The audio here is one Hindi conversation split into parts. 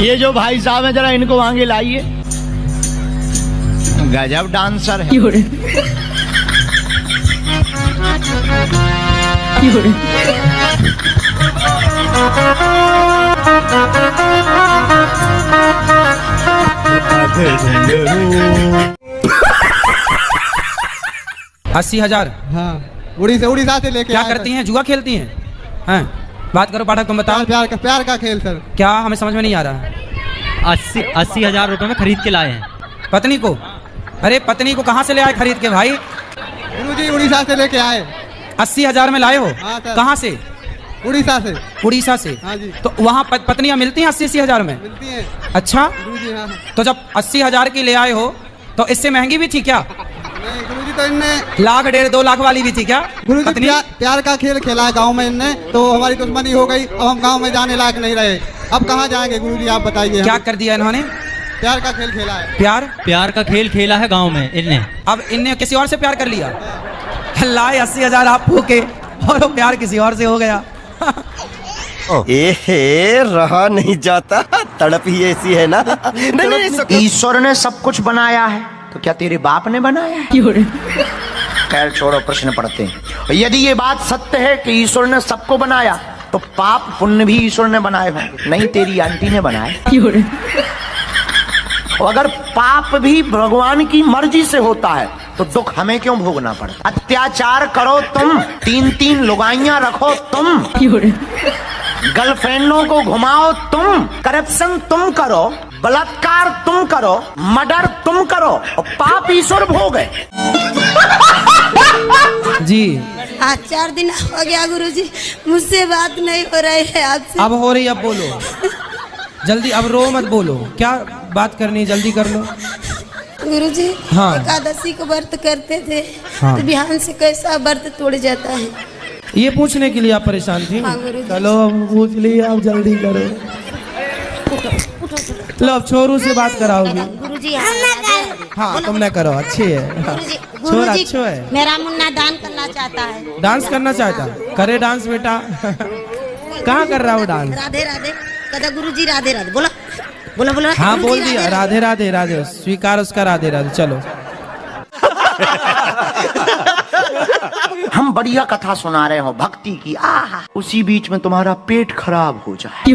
ये जो भाई साहब है जरा इनको आगे लाइए, गजब डांसर है। अस्सी 80,000। हाँ, उड़ीसा से लेके क्या करती हैं? जुआ खेलती हैं? हैं? बात करो पाठक, तुम बताओ। प्यार का खेल सर। क्या? हमें समझ में नहीं आ रहा। 80,000 रुपए में खरीद के लाए हैं पत्नी को। अरे पत्नी को कहाँ से ले आए खरीद के भाई? गुरुजी उड़ीसा से लेके आए। 80,000 में लाए हो? हाँ सर। कहाँ से? उड़ीसा से। उड़ीसा से? हाँ जी। तो वहाँ पत्नियाँ मिलती हैं 80,000 में? मिलती हैं। अच्छा गुरुजी हाँ। तो जब 80,000 की ले आए हो तो इससे महंगी भी थी क्या? नहीं गुरुजी, तो इनने 1,00,000 1.5 2 लाख वाली भी थी क्या? गुरुजी प्यार का खेल खेला है गांव में इनने, तो हमारी दुश्मनी हो गई। अब हम गांव में जाने लायक नहीं रहे, अब कहाँ जाएंगे गुरुजी आप बताइए। क्या कर दिया इन्होंने? प्यार का खेल खेला है। प्यार का खेल खेला है गांव में इनने। अब इनने किसी और से प्यार कर लिया। लाए 80,000 आप फूके और वो प्यार किसी और से हो गया। रहा नहीं जाता, तड़प ही ऐसी है ना। ईश्वर ने सब कुछ बनाया है तो क्या तेरे बाप ने बनाया है? खैर छोड़ो, प्रश्न पढ़ते हैं। यदि ये बात सत्य है कि ईश्वर ने सबको बनाया तो पाप पुण्य भी ईश्वर ने बनाए होंगे, नहीं तेरी आंटी ने बनाए। और अगर पाप भी भगवान की मर्जी से होता है तो दुख हमें क्यों भोगना पड़ता? अत्याचार करो तुम, 3-3 लुगाइयां रखो तुम, गर्लफ्रेंडों को घुमाओ तुम, करप्शन तुम करो, बलात्कार तुम करो, मर्डर तुम करो और पाप ईश्वर भोगे। जी आज 4 दिन हो गया गुरुजी, मुझसे बात नहीं हो रही है आपसे। अब हो रही, अब बोलो जल्दी, अब रो मत, बोलो क्या बात करनी है, जल्दी कर लो। गुरुजी हाँ। एकादशी को व्रत करते थे हाँ। तो बिहान से कैसा व्रत तोड़ जाता है? ये पूछने के लिए आप परेशान थी? हाँ गुरुजी। चलो अब पूछ ली, आप जल्दी करो। लो अब छोरू से बात कराओगी। गुरुजी हाँ तुमने करो, अच्छी है छोरा, अच्छा है। मेरा मुन्ना दान करना चाहता है। डांस करना चाहता? करे डांस बेटा। कहाँ कर रहा हो डांस? राधे राधे कदा गुरुजी, राधे राधे बोला बोला बोला। हाँ बोल दिया, राधे राधे राधे, स्वीकार उसका राधे राधे। चलो हम बढ़िया कथा सुना रहे हो भक्ति की, आहा, उसी बीच में तुम्हारा पेट खराब हो जाए।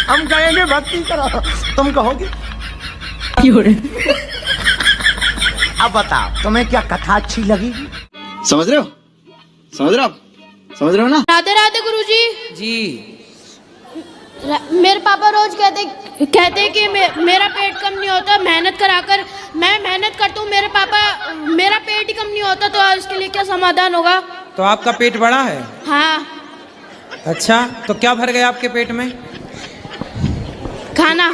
हम कहेंगे भक्ति करो, तुम कहोगे। अब बताओ तुम्हें क्या कथा अच्छी लगी? समझ रहे हो, समझ रहे हो, समझ रहे हो ना? राधे राधे गुरुजी। जी मेरे पापा रोज कहते कि मेरा पेट कम नहीं होता, मेहनत कराकर मैं मेहनत करता हूँ, मेरे पापा मेरा पेट ही कम नहीं होता, तो इसके लिए क्या समाधान होगा? तो आपका पेट बड़ा है? हाँ। अच्छा तो क्या भर गया आपके पेट में? खाना।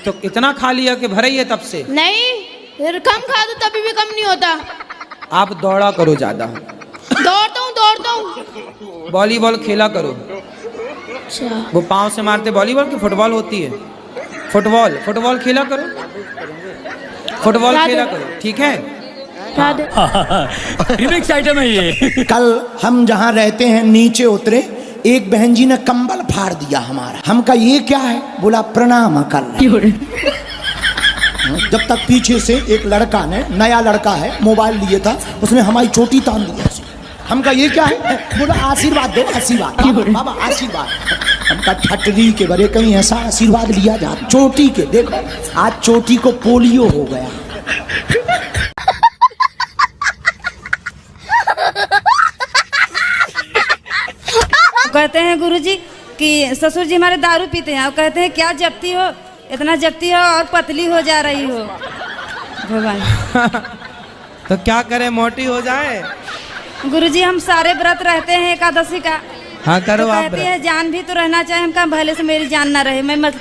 तो इतना खा लिया कि भरा ही है तब से? नहीं, फिर कम खा दो तभी भी कम नहीं होता। आप दौड़ा करो ज्यादा। दौड़ता हूँ। वॉलीबॉल खेला करो। वो पाँव से मारते वॉलीबॉल की फुटबॉल होती है? फुटबॉल खेला करो, फुटबॉल खेला करो, ठीक है? रिमिक्स आइटम है ये। कल हम जहाँ रहते हैं नीचे उतरे, एक बहन जी ने कंबल फाड़ दिया हमारा। हम कहा ये क्या है? बोला प्रणाम कर रहे। जब तक पीछे से एक लड़का ने, नया लड़का है, मोबाइल लिए था, उसने हमारी चोटी तान दी ऐसे। हम कहा ये क्या है? बोला आशीर्वाद दो, आशीर्वाद बाबा आशीर्वाद। हम कहा ठटरी के बड़े कहीं ऐसा आशीर्वाद लिया जा, चोटी के देखो आज चोटी को पोलियो हो गया। कहते हैं गुरुजी कि ससुर जी हमारे दारू पीते हैं, और कहते हैं क्या जपती हो, इतना जपती हो और पतली हो जा रही हो भगवान। तो क्या करें, मोटी हो जाए? गुरुजी हम सारे व्रत रहते हैं एकादशी का। हाँ करो तो आप कहती है जान भी तो रहना चाहिए, हम कहा भले से मेरी जान ना रहे। मैं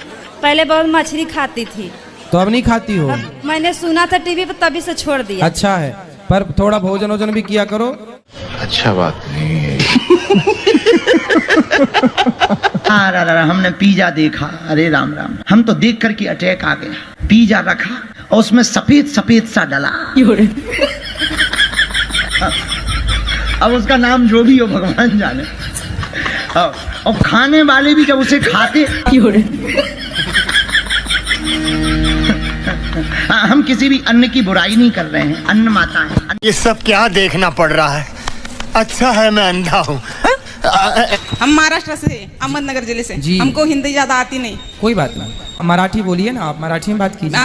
पहले बहुत मछली खाती थी, तो अब नहीं खाती हो? मैंने सुना था टीवी पर, तभी से छोड़ दिया। अच्छा है, पर थोड़ा भोजन वोजन भी किया करो। अच्छा बात नहीं है। हमने पिज्जा देखा, अरे राम राम, हम तो देख कर के अटैक आ गया। पिज्जा रखा और उसमें सफेद सफेद सा डला। अब उसका नाम जो भी हो भगवान जाने। और खाने वाले भी जब उसे खाते हम किसी भी अन्न की बुराई नहीं कर रहे हैं, अन्न माता है। ये सब क्या देखना पड़ रहा है? अच्छा है मैं अंधा हूँ। हम महाराष्ट्र से, अहमदनगर जिले से। जी। हमको हिंदी ज्यादा आती नाही। कोई बात नाही, मराठी बोलिए ना आप, मराठी में बात कीजिए।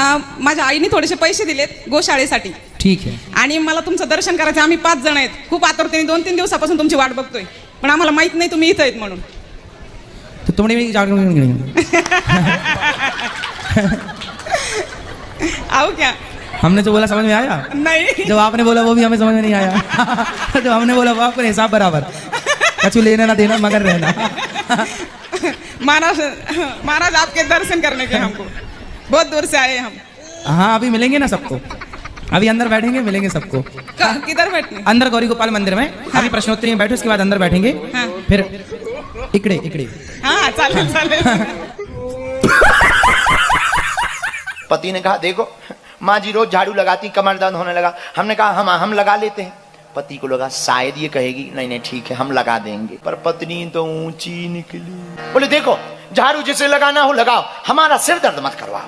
माझ्या आईने थोडेसे पैसे दिलेत गोशाळेसाठी ठीक है। आणि मला तुमचं दर्शन करायचं। आम्ही 5 जण आहेत, खूप आतुरतेने 2-3 दिवसापासून तुमची वाट बघतोय, पण आम्हाला माहित नाही तुम्ही इथं आहेत म्हणून। तो तुमने आओ क्या? हमने जो बोला समझ में आया? नहीं। जो आपने बोला वो भी हमें समझ में नहीं आया। जो हमने बोला वो आपको हिसाब बराबर, कछु लेना ना देना मगर रहना। महाराज आपके दर्शन करने के हमको बहुत दूर से आए हम। हाँ अभी मिलेंगे ना सबको, अभी अंदर बैठेंगे, मिलेंगे सबको। किधर बैठने? अंदर गौरी गोपाल मंदिर में। हाँ। अभी प्रश्नोत्तरी में बैठो, उसके बाद अंदर बैठेंगे। हाँ। फिर इकड़े इकड़े। हाँ चालेल चालेल। पति ने कहा देखो माँ जी रोज झाड़ू लगाती, कमर दर्द होने लगा। हमने कहा हम लगा लेते हैं। पति को लगा शायद ये कहेगी नहीं नहीं ठीक है हम लगा देंगे, पर पत्नी तो ऊंची निकली। बोले देखो झाड़ू जिसे लगाना हो लगाओ, हमारा सिर दर्द मत करवाओ।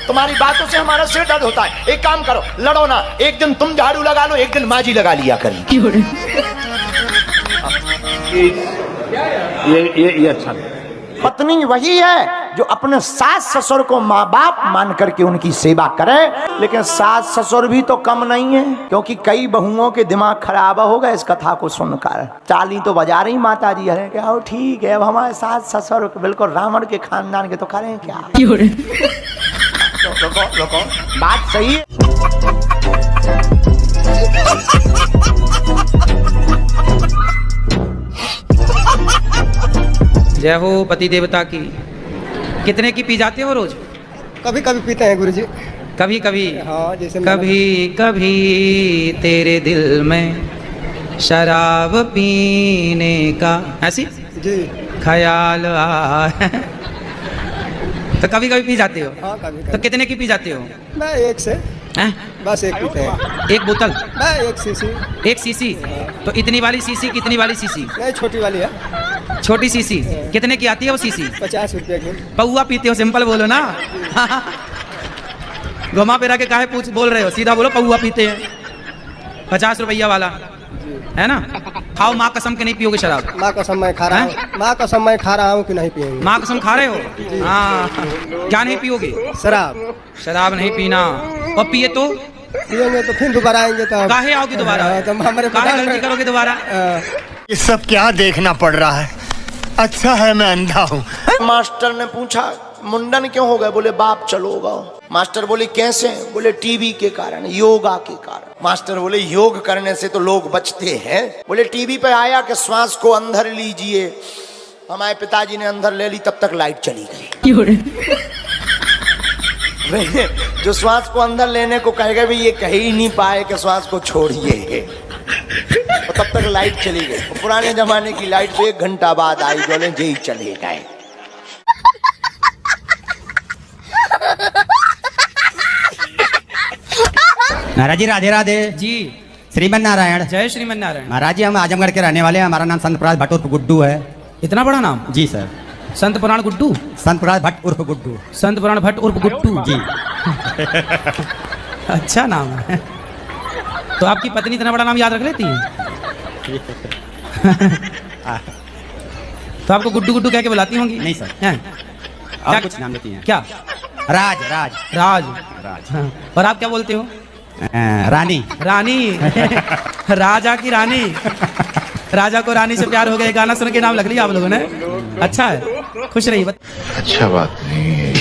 तुम्हारी बातों से हमारा सिर दर्द होता है। एक काम करो लड़ो ना, एक दिन तुम झाड़ू लगा लो, एक दिन माँ जी लगा लिया करेंगे। ये अच्छा। पत्नी वही है जो अपने सास ससुर को माँ बाप मान करके उनकी सेवा करे, लेकिन सास ससुर भी तो कम नहीं है, क्योंकि कई बहुओं के दिमाग खराब हो गए इस कथा को सुनकर। ताली तो बजा रही माता जी है क्या? ठीक है अब हमारे सास ससुर बिल्कुल रावण के खानदान के, तो करें क्या? रुको, बात सही है। जय हो पति देवता की। कितने की पी जाते हो रोज? कभी कभी पीते हैं गुरुजी। कभी कभी? हाँ जैसे कभी कभी तेरे दिल में शराब पीने का ऐसी जी ख्याल आए। तो कभी कभी पी जाते हो? हाँ कभी तो कितने की पी जाते हो? मैं एक से बस एक पीते हैं। एक बोतल? मैं 1 सीसी। 1 सीसी? तो इतनी वाली सीसी कितनी वाली सीसी? नहीं छोटी वाली है। छोटी सीसी कितने की आती है वो सीसी? 50 रुपये की। पौआ पीते हो? सिंपल बोलो ना। घुमा फिरा के काहे पूछ बोल रहे हो, सीधा बोलो पौआ पीते हैं। 50 रुपया वाला है ना? खाओ माँ कसम के नहीं पियोगे शराब? माँ कसम मैं खा रहा हूँ। माँ कसम मैं खा रहा हूँ कि नहीं पिएंगे। माँ कसम खा रहे हो? हाँ। क्या नहीं पियोगे? शराब। शराब नहीं पीना। और पिए तो पिएंगे तो फिर दोबारा आएंगे। तो काहे आओगे दोबारा? तो हमारे काहे गलती करोगे दोबारा? ये सब क्या देखना पड़ रहा है? अच्छा है मैं अंधा हूँ। मास्टर ने पूछा मुंडन क्यों हो गए? बोले बाप चलोगा। मास्टर बोले कैसे? बोले टीवी के कारण, योगा के कारण। मास्टर बोले योग करने से तो लोग बचते हैं। बोले टीवी पे आया कि श्वास को अंदर लीजिए। हमारे पिताजी ने अंदर ले ली, तब तक लाइट चली गई। जो श्वास को अंदर लेने को कहेगा भी ये कह ही नहीं पाए कि श्वास को छोड़िए, तो तब तक लाइट चली गई। पुराने जमाने की लाइट तो 1 घंटा बाद आई, बोले जी चले गए। महाराज जी राधे राधे। जी श्रीमन नारायण। जय श्रीमन नारायण। महाराज जी हम आजमगढ़ के रहने वाले हैं, हमारा नाम संत प्रहलाद भट्ट उर्फ गुड्डू है। इतना बड़ा नाम? जी सर। संत पुराण गुड्डू? संत प्रहलाद भट्ट उर्फ गुड्डू। संत पुराण भट्ट उर्फ गुड्डू जी। अच्छा नाम है। तो आपकी पत्नी इतना बड़ा नाम याद रख लेती है? तो आपको गुड्डू गुड्डू कह के बुलाती होंगी? नहीं सर। क्या कुछ नाम लेती हैं? क्या? राज राज राज राज। हाँ। और आप क्या बोलते हो? रानी। रानी। राजा की रानी। राजा को रानी से प्यार हो गया, गाना सुन के नाम लग लिया आप लोगों ने। अच्छा है, खुश रहिए। अच्छा बात नहीं है।